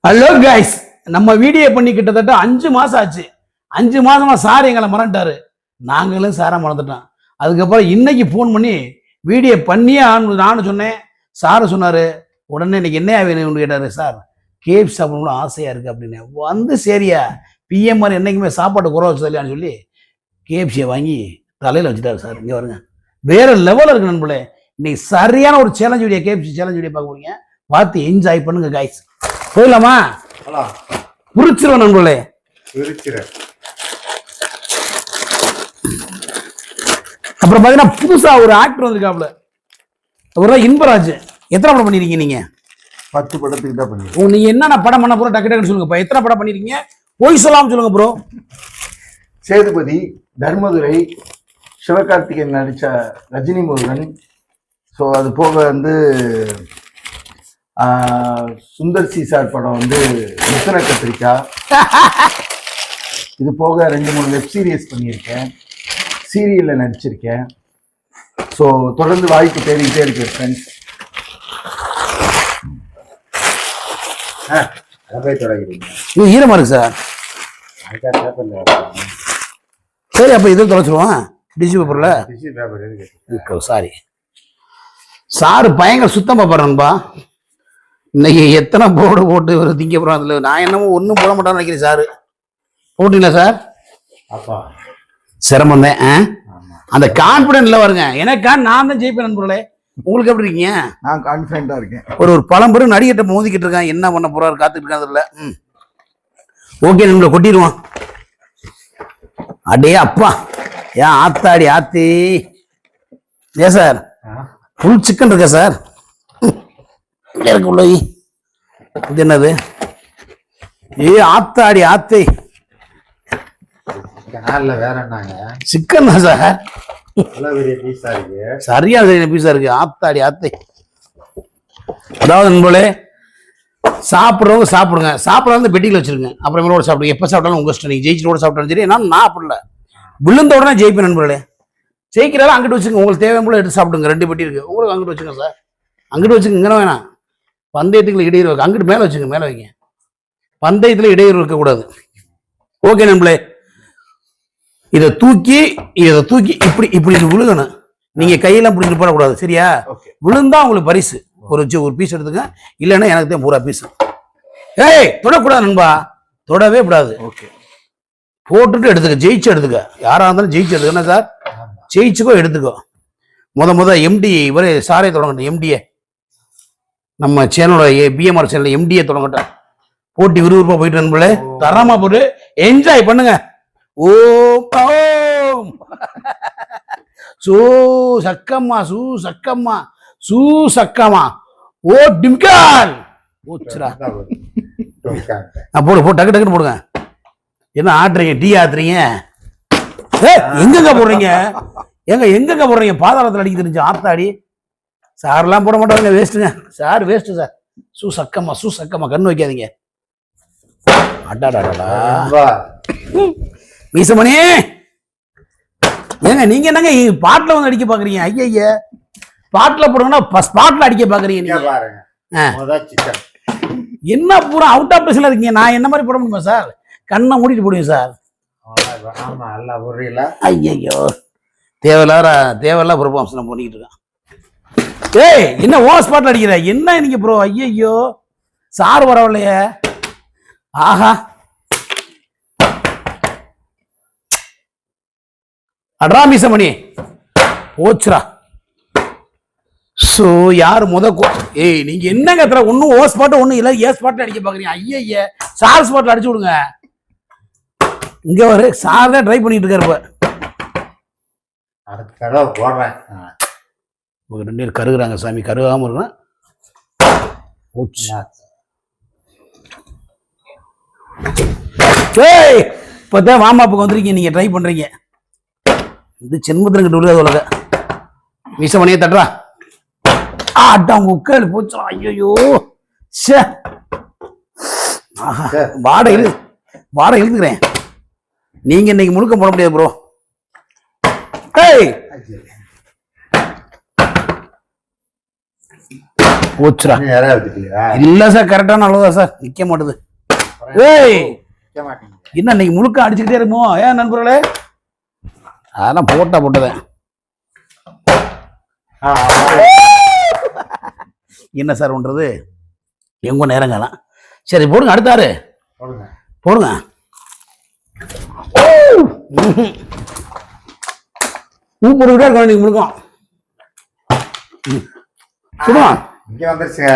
Hello guys, நம்ம video பண்ணி கிட்டத்தட்ட 5 மாசம் ஆச்சு. 5 மாசமா சார் எங்களை மறந்துட்டாரு, நாங்களும் சாரை மறந்துட்டோம். அதுக்கப்புறம் இன்னைக்கு ஃபோன் பண்ணி வீடியோ பண்ணியே நானும் சொன்னேன். சாரு சொன்னாரு, உடனே இன்னைக்கு என்ன வேணும்னு கேட்டாரு. சார் கேஎஃப்சி சாப்பிடணும்னு ஆசையா இருக்கு அப்படின்னு. வந்து சரியா பிஎம் மாதிரி என்னைக்குமே சாப்பாடு குறை வச்சது இல்லையான்னு சொல்லி கேஎஃப்சியை வாங்கி தலையில வச்சுட்டாரு. சார் இங்க வருங்க, வேற லெவலில் இருக்கு நண்பர்களே. இன்னைக்கு சரியான ஒரு challenge video, KFC challenge video பார்க்க போறீங்க. பார்த்து என்ஜாய் பண்ணுங்க கைஸ். போயிடலாமா? புரிச்சிருவேன் நண்பர்களே. அப்புறம் பாத்தீங்கன்னா புதுசா ஒரு ஆக்டர் வந்திருக்காப்ல, அவர்தான் இன்பராஜ். எத்தனை படம் பண்ணிருக்கீங்க நீங்க? 10 படத்துக்கு தான் பண்ணி. நீங்க என்னென்ன படம் பண்ண போற டக்கு டக்குன்னு சொல்லுங்க. எத்தனை படம் பண்ணிருக்கீங்க? போய் சொல்லாம சொல்லுங்க ப்ரோ. சேதுபதி, தர்மதுரை, சிவகார்த்திகேயன் நடிச்ச ரஜினி முருகன். ஸோ அது போக வந்து சுந்தர் சி சார் படம் வந்து முத்தன கத்திரிக்கா. இது போக 2-3 வெப் சீரியஸ் பண்ணியிருக்கேன், சீரியலில் நடிச்சிருக்கேன். ஸோ தொடர்ந்து வாய்ப்பு தேடிக்கிட்டே இருக்கேன் ஃப்ரெண்ட்ஸ். இது ஈரமா இருக்கு சார். சரி, அப்ப இது தொலைச்சிருவோம். டிஷ்யூ பேப்பர்ல சாரி. சாரு பயங்கர சுத்தமா பாருங்கப்பா. இன்னைக்கு எத்தனை போர்டு போட்டு ஒரு திங்க போறோம். அதுல நான் என்னமோ ஒன்றும் போட மாட்டான்னு நினைக்கிறேன். சாரு போட்டீங்களா சார்? அப்பா சிரமம் தான். அந்த கான்பிடன்ட்ல வருங்க. எனக்கு நான் தான் ஜெயிப்பேன் நண்பர்களே. உங்களுக்கு எப்படி இருக்கீங்க? நான் கான்ஃபிடண்டா இருக்கேன். ஒரு பழம்பெரும் நடிகர்கிட்ட மோதிக்கிட்டு இருக்கேன். என்ன பண்ண போறாரு காத்துட்டு இருக்கான். அதுல ஓகே நம்மளை கொட்டிடுவான். அடே அப்பா, ஏன் ஆத்தாடி ஆத்தி. ஏ சார், ஃபுல் சிக்கன் இருக்கா சார்? எனக்கு உள்ள இது என்னது? ஏ ஆத்தாடி ஆத்தி, வேற என்னங்க? சிக்கன் தான் சார். சரியா பீஸா இருக்கு. ஆத்தாடி ஆத்தி. அதாவது நண்பர்களே, சாப்பிட்றவங்க சாப்பிடுங்க, சாப்பிடாத பெட்டியில் வச்சிருங்க. அப்புறமேலோட சாப்பிடுங்க. எப்போ சாப்பிட்டாலும் உங்க இஷ்டம். நீங்க ஜெயிச்சிட்டோட சாப்பிட்டாலும் சரி. நான் அப்படல விழுந்த உடனே ஜெயிப்பேன் நண்பர்களே. ஜெயிக்கிறாலும் அங்கிட்டு வச்சுங்க. உங்களுக்கு தேவையான போல எடுத்து சாப்பிடுங்க. 2 பெட்டி இருக்கு, உங்களுக்கு அங்கிட்டு வச்சுங்க சார். அங்கிட்டு வச்சுங்க, இங்கே வேணாம். பந்தயத்துக்குள்ள இடையூறு வைக்க அங்கிட்டு மேலே வச்சுங்க. மேலே வைங்க. பந்தயத்தில் இடையூறு வைக்கக்கூடாது. ஓகே நண்பர்களே, இதை தூக்கி இப்படி இப்படி விழுகணும். நீங்க கையெல்லாம் பிடிச்சிட்டு போடக்கூடாது, சரியா? விழுந்தா உங்களுக்கு பரிசு. ஒரு பீஸ் எடுத்துக்க, இல்லைன்னா எனக்கு தான் பூரா பீஸ். ஏய், தொடக்கூடாது நண்பா, தொடவே கூடாது. ஓகே, போட்டுட்டு எடுத்துக்க. ஜெயிச்சு எடுத்துக்க. யாரா இருந்தாலும் ஜெயிச்சு எடுத்துக்க. என்ன சார், ஜெயிச்சுக்கோ எடுத்துக்கோ. முத எம்டி இவரே சாரே தொடங்கட்டும். எம்டிஏ நம்ம சேனலோட பிஎம்ஆர் சேனல் எம்டிஏ தொடங்கட்டும். போட்டி விறுவிறுப்பா போயிட்டு நண்பர்களே, தரமா போட்டு என்ஜாய் பண்ணுங்க. ஓம் சூ சக்கம்மா, சூ சக்கம்மா, சூ சக்கம்மா. ஓ டிம்கால் ஓச்சுரா. போடு டக்கு டக்குன்னு போடுங்க. என்ன ஆட்டுறீங்க? டீ ஆத்துறீங்க? எங்கங்க போடுறீங்க? எங்கங்க போடுறீங்க? பாதாளத்தில் அடிக்க தெரிஞ்சு ஆத்தாடி. சார்லாம் போட மாட்டாங்க, வேஸ்ட்டுங்க. Sir waste sir. சூ சக்கம்மா கண்ணு வைக்காதீங்க. அடாடாடா மீசமணி, ஏங்க நீங்க என்னங்க பாட்டில் வந்து அடிக்க பாக்குறீங்க? ஐய, பாட்டில் போடுங்கன்னா ஸ்பாட்ல அடிக்க பாக்குறீங்க நீங்க. என்ன பூரா அவுட் ஆஃப் பிளேஸ்ல இருக்கீங்க. நான் என்ன மாதிரி போட முடியுமா சார்? கண்ணை மூடிட்டு போடுவேன் சார். ஐயோ, தேவையில்ல பெர்ஃபார்மன்ஸ் நம்ம பண்ணிக்கிட்டு இருக்கேன். ஏய், என்ன ஓ ஸ்பாட்ல அடிக்கிற? என்ன நீங்க ப்ரோ? ஐயோ, சார் வரவில்லையே. ஆஹா, அட்ரா மீசமணி போச்சுரா. ஸோ யாரு ஏய் நீங்க என்னங்க தர? ஒன்னும் ஓ ஸ்பாட் ஒன்னும் இல்லை, ஏ ஸ்பாட்ல அடிக்க பாக்குறீங்க. ஐய, சார் ஸ்பாட்ல அடிச்சு விடுங்க. இங்க வரு, சார் தான் ட்ரை பண்ணிட்டு இருக்காரு. போடுறேன். 2 பேர் கருகுறாங்க சாமி. கருகாம இருக்கணும். இப்பதான் வாமாப்புக்கு வந்திருக்கீங்க, நீங்க ட்ரை பண்றீங்க. இது சென்மத்திரங்கிட்ட உள்ளது உலக. மீசமணியே தட்டுறா. அட்டா உட்காரு போச்சா. ஐயோ, வாடகை இழுத்துக்கிறேன். நீங்க இன்னைக்கு முழுக்க போட முடியாது ப்ரோ. ஏய் போச்சுடா. யாராவது எடுத்துட்டியா? இல்ல சார், கரெக்டான அளவுதான் சார், நிக்க மாட்டுது. ஏய் என்ன இன்னைக்கு முழுக்க அடிச்சுக்கிட்டே இருக்குமோ ஏன் நண்பர்களே? அதெல்லாம் போட்டதேன். என்ன சார் பண்றது, எங்க நேரங்கலாம். சரி போடுங்க, அடுத்தாரு போடுங்க. பூ போட்டுக்கிட்டே இருக்க நீங்க முழுக்கம் சுடுவான். இங்க வந்துருச்சுங்க.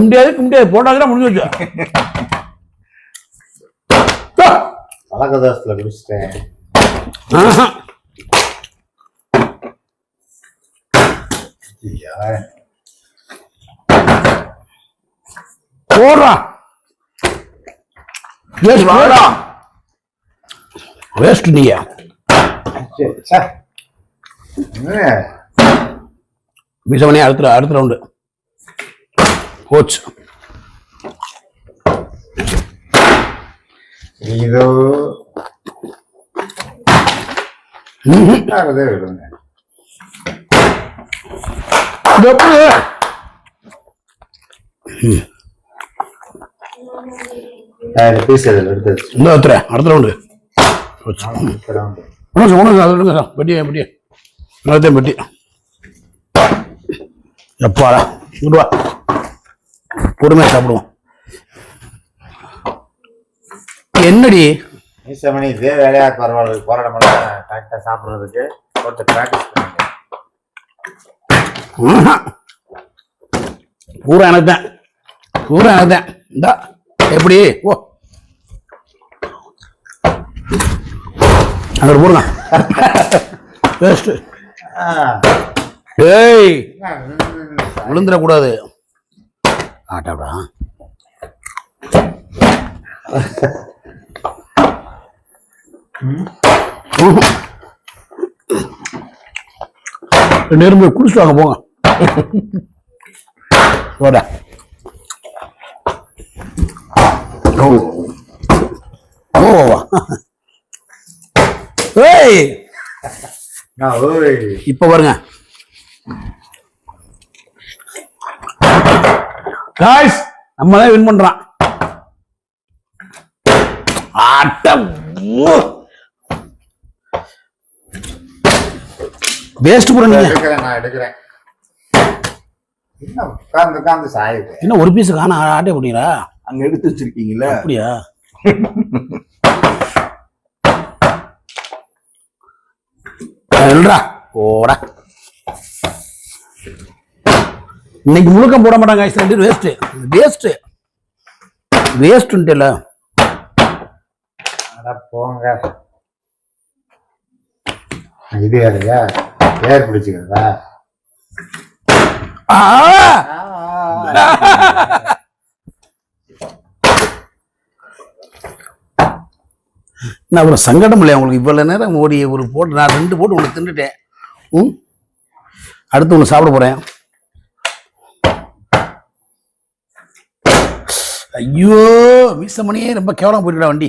முடியாது போட்டாதான் முடிஞ்சு வச்சு. பழக்கதோசத்துல குடிச்சிட்டேன். போடுறான் வேஸ்ட் நீங்க. மிசமனே அடுத்த ரவுண்டு கோச். இதோ விடுங்க. அடுத்த ரவுண்டு பெட்டி பெட்டி எப்பாடா விடுவா, பொறுமையா சாப்பிடுவோம். என்னடி இதே வேலையா பரவாயில்ல, போராட்டம் கரெக்டா சாப்பிடுறதுக்கு போட்டு பிராக்டிஸ் பண்ணுங்க. பூரா எனக்கு தான். இந்தா எப்படி ஓ அங்க போடுங்க. வேஸ்ட். ஏய் விழுந்துடக்கூடாது. ஆட்டாடா நேரம் போய் குடிச்சுட்டு வாங்க போங்க. போடா. இப்ப பாருங்க காய்ஸ், நம்ம தான் வின் பண்றான். வேஸ்ட் போற நீங்க. நான் எடுக்கிறேன். என்ன ஒரு பீஸ் காண ஆட்டே போட்டீங்களா? அங்க எடுத்து வச்சிருக்கீங்களா? அப்படியா? போடா. இன்னைக்கு முழுக்கம் போட மாட்டாங்க. வேஸ்ட் போங்க. இது வேறையா ஏர் பிடிச்சுக்கிறதா? நான் ஒரு சங்கடம் இல்லையா உங்களுக்கு? இவ்வளவு நேரம் ஓடி ஒரு போட்டு நான் 2 போட்டு ஒன்று தின்னுட்டேன். அடுத்து ஒன்று சாப்பிட போறேன். ஐயோ மீசமணியே ரொம்ப கேவலம் போயிட்டா வண்டி.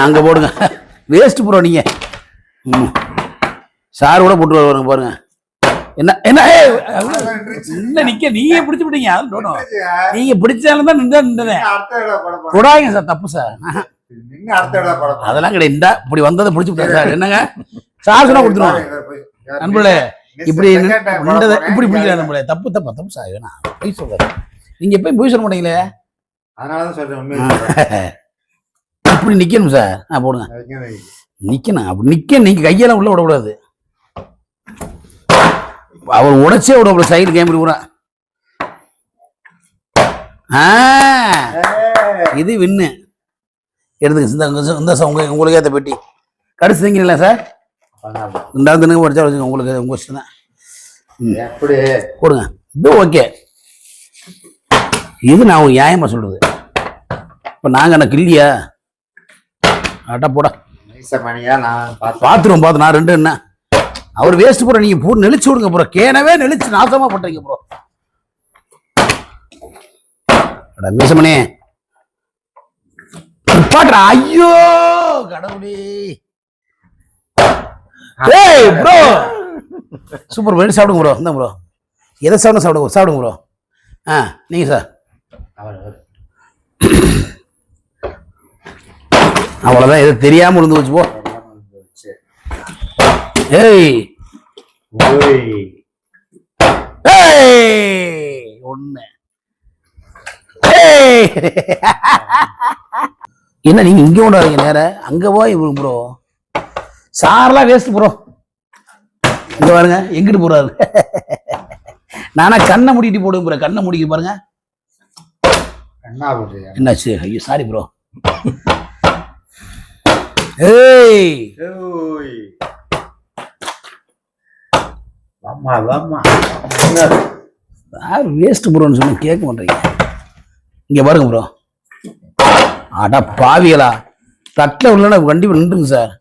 அங்க போடுங்க. வேஸ்ட் ப்ரோ நீங்க. சார் கூட போட்டு வருவாங்க பாருங்க. என்ன என்ன என்ன நிக்க நீங்க பிடிச்சு விட்டீங்க. நீங்க பிடிச்சாலும் தான் நின்றேன். போடாங்க சார், தப்பு சார். அதெல்லாம் கிடையாது. இந்த இப்படி வந்ததை பிடிச்சு விட்டேன் சார். என்னங்க சார் சொன்னா கொடுத்துருவோம் நண்பர்களே. இப்படி நின்றதை இப்படி பிடிக்கிறாங்க நண்பர்களே. தப்பு சார். வேணா பொய் சொல்றாரு. நீங்க எப்பயும் பொய் சொல்ல மாட்டீங்களே, அதனாலதான் சொல்றேன். இப்படி நிக்கணும் சார். போடுங்க, நிக்கணும். அப்படி நிக்க நீங்க கையெல்லாம் உள்ள விடக்கூடாது. அவர் உடைச்சே விட சைடு கேம் பூரா. இது வின்னு எடுத்துக்க. உங்களுக்கு ஏற்ற பெட்டி கடிச்சு திங்கிறீங்களா சார்? 2வது தினங்க படிச்சா வச்சுங்க. உங்களுக்கு உங்க இஷ்டம் தான். போடுங்க. இது ஓகே. இது நான் ஒரு நியாயமா சொல்றது. இப்ப நாங்க என்ன கில்லியா? ஆட்டா போட பாத்துருவோம். பார்த்து நான் 2 என்ன அவர் வேஸ்ட் ப்ரோ. நீங்க பூ நெளிச்சு விடுங்க ப்ரோ. கேனவே நெளிச்சு நாசமா பண்றீங்க ப்ரோ. மீசமணி பாடுறா. ஐயோ கடவுளே. ஏய் ப்ரோ சூப்பர். வேணும் சாப்பிடுங்க ப்ரோ. இந்த ப்ரோ எதை சாப்பிடுங்க சாப்பிடுங்க ப்ரோ. நீங்கள் சார் அவ்வளோதான், எது தெரியாமல் விழுந்து வச்சு போ. ஏய் ஒண்ணு என்ன நீங்க இங்க கொண்டாடுறீங்க, நேர அங்க போய் ப்ரோ. சாரெல்லாம் waste bro. இங்க பாருங்க எங்கிட்டு போறாரு. நானா கண்ணை மூடிட்டு போடுங்க ப்ரோ, கண்ணை மூடிக்க பாருங்க. என்னாச்சு? ஐயோ சாரி ப்ரோ. ஏய் வேஸ்ட் ப்ரோன்னு சொன்ன கேட்க மாட்டீங்க. இங்க பாருங்க ப்ரோ. அடா பாவிகளா, தட்டில் உள்ள கண்டிப்பா நின்றுங்க சார்.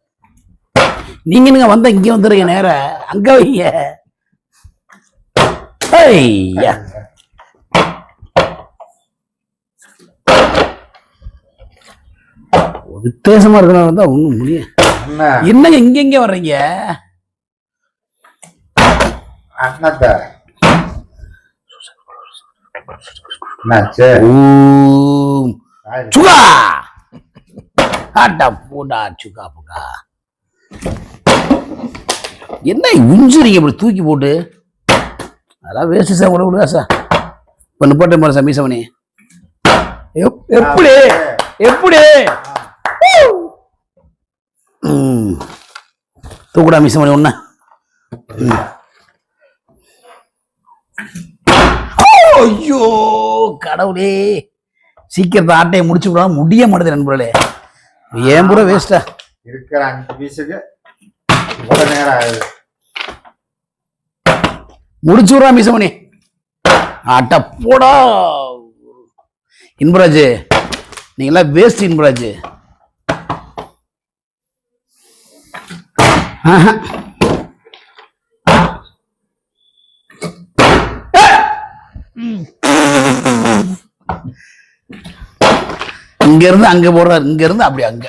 நீங்க வந்தா இங்க வந்துடுறீங்க, நேர அங்க வைங்க. வித்தியாசமா இருக்கணும் தான் ஒண்ணும் முடியும். என்னங்க இங்க வர்றீங்க? என்ன உஞ்சுறீங்க இப்படி தூக்கி போட்டு? அதெல்லாம் வேஸ்ட் சார், விடுதா சார். இப்ப நிப்பாட்டேன் பாரு சார் மீசமணி. எப்படி எப்படி தூக்குடா மீசமணி ஒண்ணு. ஐயோ கடவுளே, சீக்கிரத்தை ஆட்டையை முடிச்சு விட முடிய மாட்டேது நண்பர்களே. ஏன் பூரா வேஸ்டா இருக்கிற 5 பீஸுக்கு இவ்வளவு நேரம் ஆகுது. முடிச்சு விடுறா மீசமணி. ஆட்ட போடா இன்பராஜ், நீங்களா வேஸ்ட் இன்பராஜ். இங்க இருந்து அங்க போடுறாரு, இங்க இருந்து அப்படி அங்க.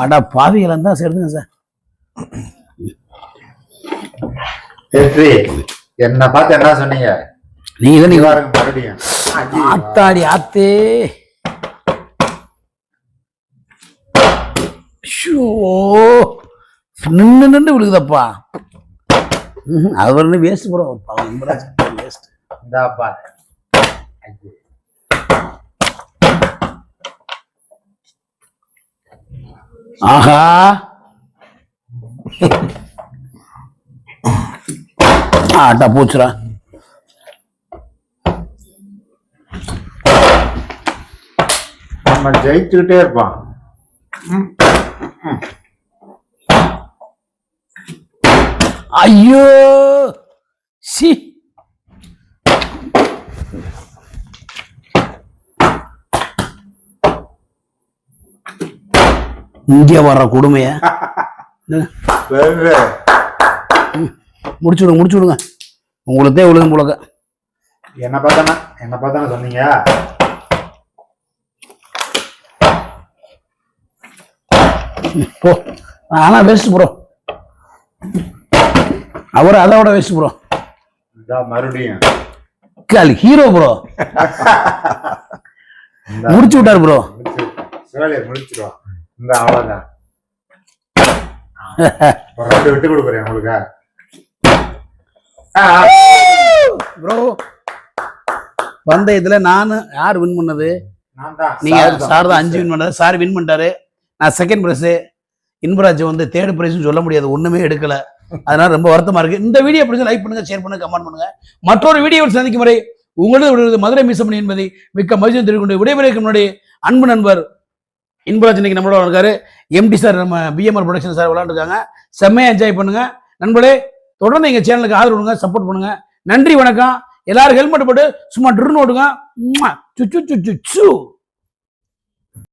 அடா பாவிகள் தான் சேர்த்துங்க சார். என்ன பார்த்து என்ன சொன்னீங்க? நீங்க தான் மறுபடியும் ஆத்தாடி ஆத்தே. நின்று நின்று விழுகுதப்பா. அவர் வேஸ்ட் ப்ரோ, வேஸ்ட். ஆஹா ஆட்டா போச்சுரா. நம்ம ஜெயிச்சுக்கிட்டே இருப்பான். ஐயோ சி, இங்க வர்ற கொடுமைய முடிச்சு விடுங்க, முடிச்சு விடுங்க. உங்களுக்கே விழுகும் போலக்க. என்ன பார்த்தானே சொன்னீங்க. போ. ஆனா வேஸ்ட் ப்ரோ, அவர் அதோட வேஸ்ட் ப்ரோ. மறுபடியும் ஹீரோ ப்ரோ முடிச்சு விட்டாரு ப்ரோ. முடிச்சிருவோம். இந்த அவ்வளவுதான். விட்டு கொடுக்குறேன் உங்களுக்கு ப்ரோ. வந்த இதுல நானு யார் வின் பண்ணது? நீங்க சார் தான் 5 வின் பண்ணாரு. சார் வின் பண்ணிட்டாரு, நான் செகண்ட் பிரைஸ். இன்பராஜ் வந்து தேர்ட் பிரைஸ் சொல்ல முடியாது, ஒண்ணுமே எடுக்கல. அதனால ரொம்ப வருத்தமா இருக்கு. இந்த வீடியோ பிடிச்சா லைக் பண்ணுங்க, ஷேர் பண்ணுங்க, கமெண்ட் பண்ணுங்க. மற்றொரு வீடியோவில் சந்திக்கும் வரை உங்களது மதுரை மீசமணி என்பதை மிக்க மகிழ்ச்சி தெரிவித்து விடைபெறுவதற்கு முன்னாடி அன்பு நண்பர் இன்பராஜ் இன்னைக்கு நம்மளோட இருக்காரு. எம்டி சார், நம்ம பிஎம்ஆர் ப்ரொடக்ஷன் சார் விளையாண்டுருக்காங்க. செம்மையா என்ஜாய் பண்ணுங்க நண்பர்களே. தொடர்ந்து எங்க சேனலுக்கு ஆதரவு கொடுங்க, சப்போர்ட் பண்ணுங்க. நன்றி, வணக்கம். எல்லாரும் ஹெல்மெட் போட்டு சும்மா ட்ருன்னு ஓடுங்க.